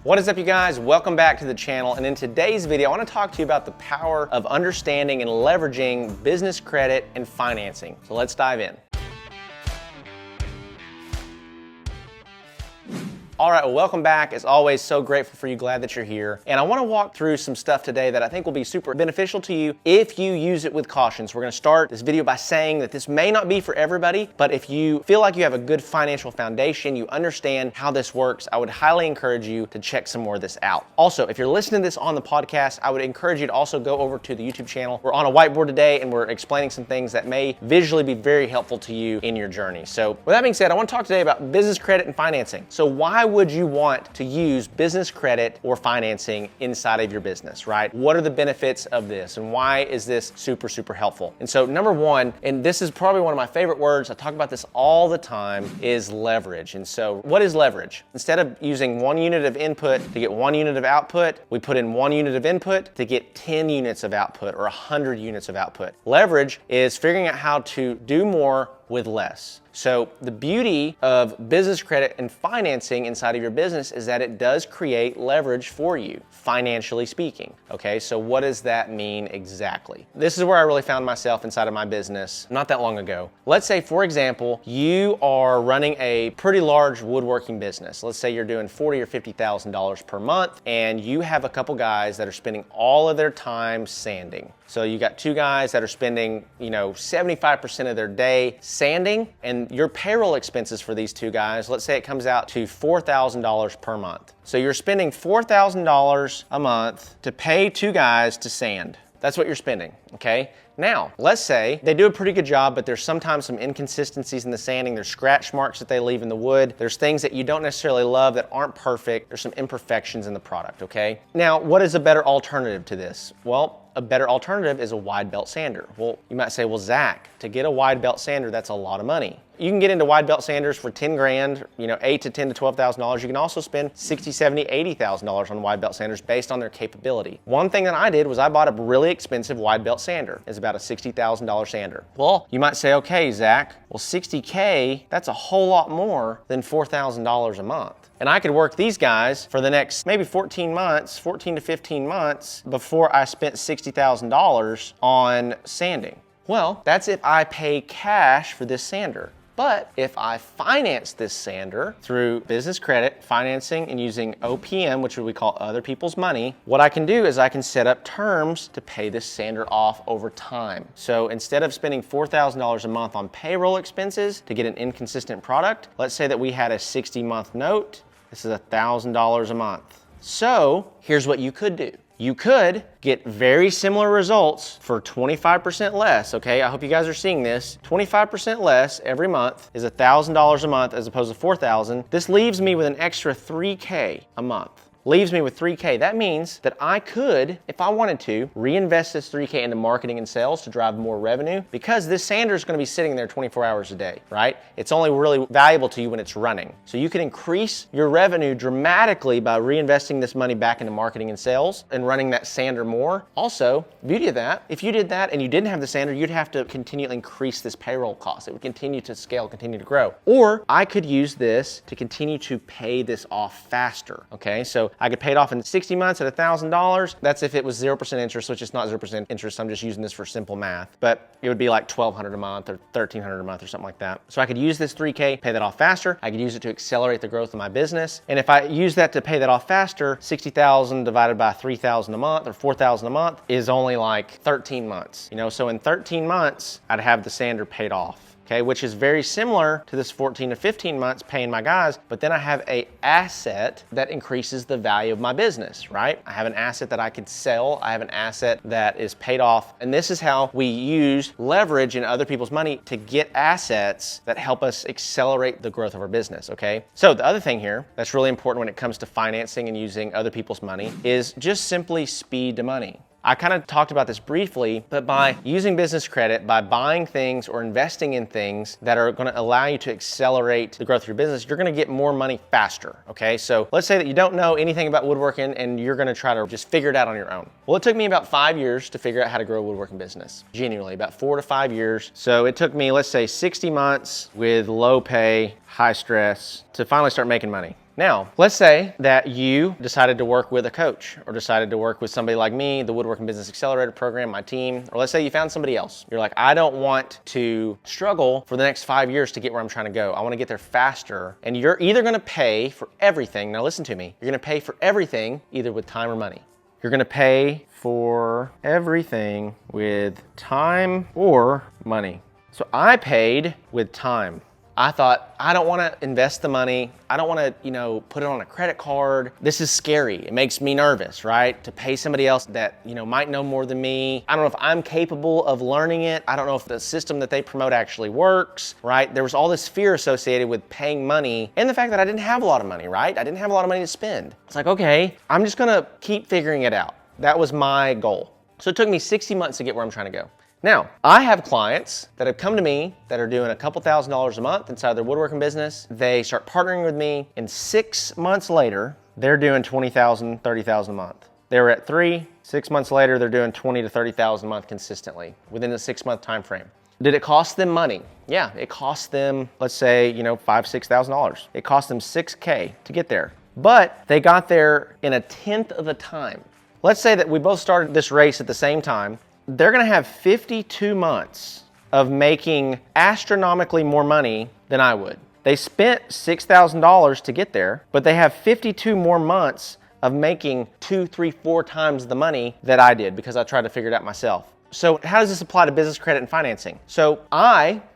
What is up, you guys? Welcome back to the channel, and in today's video I want to talk to you about the power of understanding and leveraging business credit and financing. So let's dive in. All right, well, welcome back. As always, so grateful for you, glad that you're here. And I wanna walk through some stuff today that I think will be super beneficial to you if you use it with caution. So we're gonna start this video by saying that this may not be for everybody, but if you feel like you have a good financial foundation, you understand how this works, I would highly encourage you to check some more of this out. Also, if you're listening to this on the podcast, I would encourage you to also go over to the YouTube channel. We're on a whiteboard today and we're explaining some things that may visually be very helpful to you in your journey. So with that being said, I wanna talk today about business credit and financing. So why would you want to use business credit or financing inside of your business, right? What are the benefits of this and why is this super helpful? And so number one, and this is probably one of my favorite words, I talk about this all the time, is leverage. And so what is leverage? Instead of using 1 unit of input to get 1 unit of output, we put in 1 unit of input to get 10 units of output or 100 units of output. Leverage is figuring out how to do more with less. So the beauty of business credit and financing inside of your business is that it does create leverage for you, financially speaking. Okay, so what does that mean exactly? This is where I really found myself inside of my business not that long ago. Let's say, for example, you are running a pretty large woodworking business. Let's say you're doing $40,000 or $50,000 per month, and you have a couple guys that are spending all of their time sanding. So you got 2 guys that are spending, 75% of their day sanding, and your payroll expenses for these 2 guys, let's say it comes out to $4,000 per month. So you're spending $4,000 a month to pay 2 guys to sand. That's what you're spending, okay? Now, let's say they do a pretty good job, but there's sometimes some inconsistencies in the sanding. There's scratch marks that they leave in the wood. There's things that you don't necessarily love that aren't perfect. There's some imperfections in the product, okay? Now, what is a better alternative to this? Well, a better alternative is a wide belt sander. Well, you might say, well, Zach, to get a wide belt sander, that's a lot of money. You can get into wide belt sanders for 10 grand, $8,000 to $10,000 to $12,000. You can also spend $60,000, $70,000, $80,000 on wide belt sanders based on their capability. One thing that I did was I bought a really expensive wide belt sander. It's about a $60,000 sander. Well, you might say, okay, Zach, well, $60K, that's a whole lot more than $4,000 a month. And I could work these guys for the next maybe 14 to 15 months before I spent $60,000 on sanding. Well, that's if I pay cash for this sander. But if I finance this sander through business credit, financing, and using OPM, which we call other people's money, what I can do is I can set up terms to pay this sander off over time. So instead of spending $4,000 a month on payroll expenses to get an inconsistent product, let's say that we had a 60-month note. This is $1,000 a month. So here's what you could do. You could get very similar results for 25% less, okay? I hope you guys are seeing this. 25% less every month is $1,000 a month as opposed to $4,000. This leaves me with an extra $3K a month. Leaves me with $3K. That means that I could, if I wanted to, reinvest this $3K into marketing and sales to drive more revenue, because this sander is going to be sitting there 24 hours a day, right? It's only really valuable to you when it's running. So you can increase your revenue dramatically by reinvesting this money back into marketing and sales and running that sander more. Also, beauty of that, if you did that and you didn't have the sander, you'd have to continually increase this payroll cost. It would continue to scale, continue to grow. Or I could use this to continue to pay this off faster, okay? So I could pay it off in 60 months at $1,000. That's if it was 0% interest, which is not 0% interest. I'm just using this for simple math. But it would be like $1,200 a month or $1,300 a month or something like that. So I could use this $3K, pay that off faster. I could use it to accelerate the growth of my business. And if I use that to pay that off faster, 60,000 divided by 3,000 a month or 4,000 a month is only like 13 months. So in 13 months, I'd have the sander paid off. Okay, which is very similar to this 14 to 15 months paying my guys, but then I have an asset that increases the value of my business, right? I have an asset that I could sell. I have an asset that is paid off. And this is how we use leverage in other people's money to get assets that help us accelerate the growth of our business, okay? So the other thing here that's really important when it comes to financing and using other people's money is just simply speed to money. I kind of talked about this briefly, but by using business credit, by buying things or investing in things that are going to allow you to accelerate the growth of your business, you're going to get more money faster, okay? So let's say that you don't know anything about woodworking and you're going to try to just figure it out on your own. Well, it took me about 5 years to figure out how to grow a woodworking business, genuinely, about 4 to 5 years. So it took me, let's say, 60 months with low pay, high stress to finally start making money. Now, let's say that you decided to work with a coach or decided to work with somebody like me, the Woodworking Business Accelerator program, my team, or let's say you found somebody else. You're like, I don't want to struggle for the next 5 years to get where I'm trying to go. I want to get there faster. And you're either going to pay for everything. Now listen to me. You're going to pay for everything either with time or money. You're going to pay for everything with time or money. So I paid with time. I thought, I don't want to invest the money. I don't want to, put it on a credit card. This is scary. It makes me nervous, right? To pay somebody else that, might know more than me. I don't know if I'm capable of learning it. I don't know if the system that they promote actually works, right? There was all this fear associated with paying money and the fact that I didn't have a lot of money, right? I didn't have a lot of money to spend. It's like, okay, I'm just going to keep figuring it out. That was my goal. So it took me 60 months to get where I'm trying to go. Now, I have clients that have come to me that are doing a couple $1,000s a month inside their woodworking business. They start partnering with me, and 6 months later, they're doing $20,000, $30,000 a month. They were at 3, 6 months later, they're doing $20,000 to $30,000 a month consistently within the 6-month time frame. Did it cost them money? Yeah, it cost them, let's say, $5,000, $6,000. It cost them $6K to get there, but they got there in a 1/10 of the time. Let's say that we both started this race at the same time. They're gonna have 52 months of making astronomically more money than I would. They spent $6,000 to get there, but they have 52 more months of making 2, 3, 4 times the money that I did because I tried to figure it out myself. So how does this apply to business credit and financing? So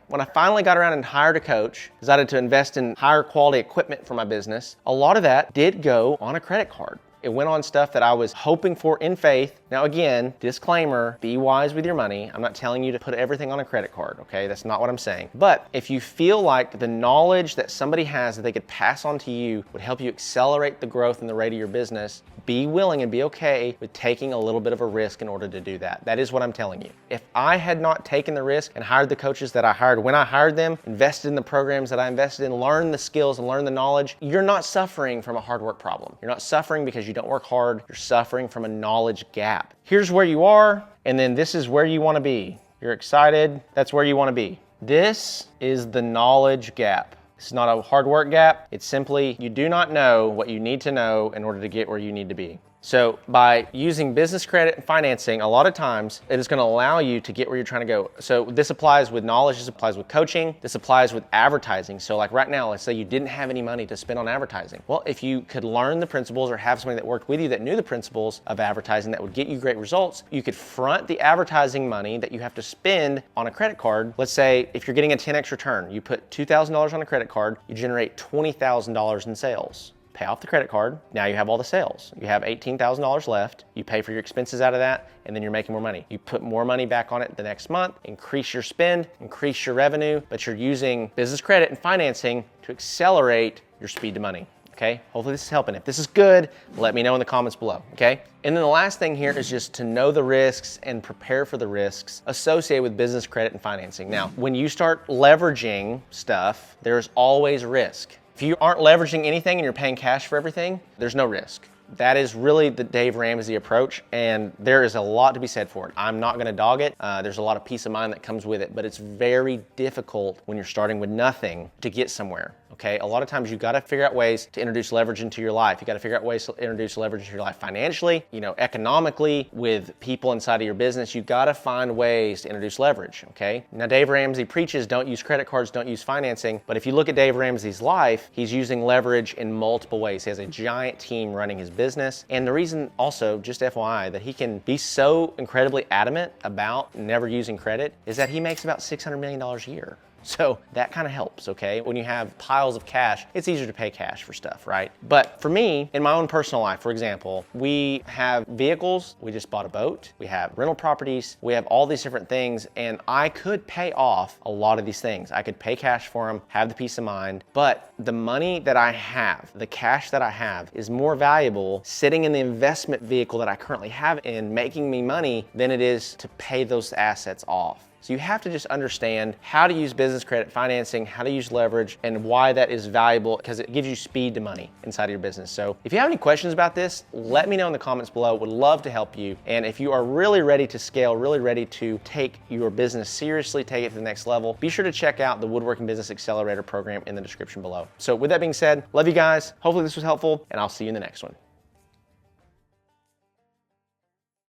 when I finally got around and hired a coach, decided to invest in higher quality equipment for my business, a lot of that did go on a credit card. It went on stuff that I was hoping for in faith. Now again, disclaimer, be wise with your money. I'm not telling you to put everything on a credit card, okay? That's not what I'm saying. But if you feel like the knowledge that somebody has that they could pass on to you would help you accelerate the growth and the rate of your business, be willing and be okay with taking a little bit of a risk in order to do that. That is what I'm telling you. If I had not taken the risk and hired the coaches that I hired when I hired them, invested in the programs that I invested in, learned the skills and learned the knowledge, you're not suffering from a hard work problem. You're not suffering because you don't work hard. You're suffering from a knowledge gap. Here's where you are, and then this is where you want to be. You're excited. That's where you want to be. This is the knowledge gap. It's not a hard work gap. It's simply you do not know what you need to know in order to get where you need to be. So by using business credit and financing, a lot of times it is going to allow you to get where you're trying to go. So this applies with knowledge, this applies with coaching, this applies with advertising. So like right now, let's say you didn't have any money to spend on advertising. Well, if you could learn the principles or have somebody that worked with you that knew the principles of advertising that would get you great results, you could front the advertising money that you have to spend on a credit card. Let's say if you're getting a 10x return, you put $2,000 on a credit card, you generate $20,000 in sales. Pay off the credit card. Now you have all the sales. You have $18,000 left. You pay for your expenses out of that, and then you're making more money. You put more money back on it the next month, increase your spend, increase your revenue, but you're using business credit and financing to accelerate your speed to money. Okay, hopefully this is helping. If this is good, let me know in the comments below, okay? And then the last thing here is just to know the risks and prepare for the risks associated with business credit and financing. Now, when you start leveraging stuff, there's always risk. If you aren't leveraging anything and you're paying cash for everything, there's no risk. That is really the Dave Ramsey approach, and there is a lot to be said for it. I'm not gonna dog it. There's a lot of peace of mind that comes with it, but it's very difficult when you're starting with nothing to get somewhere, okay? A lot of times you gotta figure out ways to introduce leverage into your life. You gotta figure out ways to introduce leverage into your life financially, economically, with people inside of your business. You gotta find ways to introduce leverage, okay? Now, Dave Ramsey preaches don't use credit cards, don't use financing, but if you look at Dave Ramsey's life, he's using leverage in multiple ways. He has a giant team running his business. And the reason also, just FYI, that he can be so incredibly adamant about never using credit is that he makes about $600 million a year. So that kind of helps, okay? When you have piles of cash, it's easier to pay cash for stuff, right? But for me, in my own personal life, for example, we have vehicles, we just bought a boat, we have rental properties, we have all these different things, and I could pay off a lot of these things. I could pay cash for them, have the peace of mind, but the money that I have, the cash that I have, is more valuable sitting in the investment vehicle that I currently have in making me money than it is to pay those assets off. So you have to just understand how to use business credit financing, how to use leverage, and why that is valuable because it gives you speed to money inside of your business. So if you have any questions about this, let me know in the comments below. Would love to help you. And if you are really ready to scale, really ready to take your business seriously, take it to the next level, be sure to check out the Woodworking Business Accelerator program in the description below. So with that being said, love you guys. Hopefully this was helpful, and I'll see you in the next one.